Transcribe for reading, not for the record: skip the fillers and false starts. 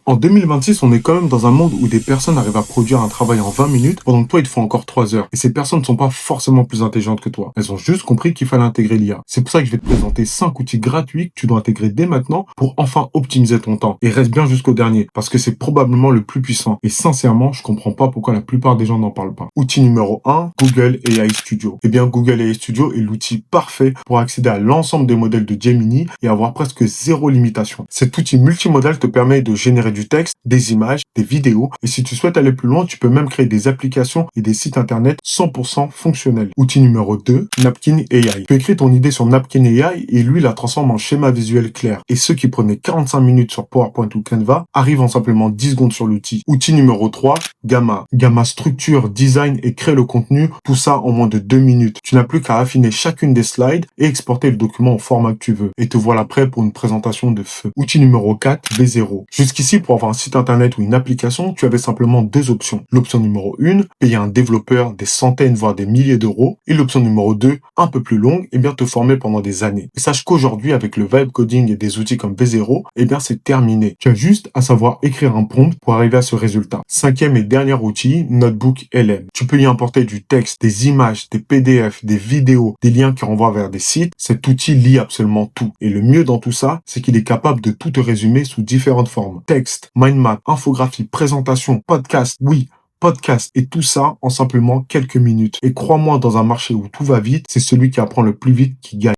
En 2026, on est quand même dans un monde où des personnes arrivent à produire un travail en 20 minutes pendant que toi, il te faut encore 3 heures. Et ces personnes ne sont pas forcément plus intelligentes que toi. Elles ont juste compris qu'il fallait intégrer l'IA. C'est pour ça que je vais te présenter 5 outils gratuits que tu dois intégrer dès maintenant pour enfin optimiser ton temps. Et reste bien jusqu'au dernier parce que c'est probablement le plus puissant. Et sincèrement, je comprends pas pourquoi la plupart des gens n'en parlent pas. Outil numéro 1, Google AI Studio. Eh bien, Google AI Studio est l'outil parfait pour accéder à l'ensemble des modèles de Gemini et avoir presque zéro limitation. Cet outil multimodal te permet de générer du texte, des images, des vidéos, et si tu souhaites aller plus loin, tu peux même créer des applications et des sites internet 100% fonctionnels. Outil numéro 2, Napkin AI. Tu peux écrire ton idée sur Napkin AI et lui la transforme en schéma visuel clair. Et ceux qui prenaient 45 minutes sur PowerPoint ou Canva arrivent en simplement 10 secondes sur l'outil. Outil numéro 3, Gamma. Gamma structure, design et crée le contenu, tout ça en moins de 2 minutes. Tu n'as plus qu'à affiner chacune des slides et exporter le document au format que tu veux. Et te voilà prêt pour une présentation de feu. Outil numéro 4, V0. Jusqu'ici, pour avoir un site internet ou une application, tu avais simplement deux options. L'option numéro 1, payer un développeur des centaines voire des milliers d'euros. Et l'option numéro 2, un peu plus longue, et bien te former pendant des années. Et sache qu'aujourd'hui, avec le vibe coding et des outils comme V0, eh bien c'est terminé. Tu as juste à savoir écrire un prompt pour arriver à ce résultat. Cinquième et dernier outil, Notebook LM. Tu peux y importer du texte, des images, des PDF, des vidéos, des liens qui renvoient vers des sites. Cet outil lit absolument tout. Et le mieux dans tout ça, c'est qu'il est capable de tout te résumer sous différentes formes. Texte, mind map, infographie, présentation, podcast, oui, podcast et tout ça en simplement quelques minutes. Et crois-moi, dans un marché où tout va vite, c'est celui qui apprend le plus vite qui gagne.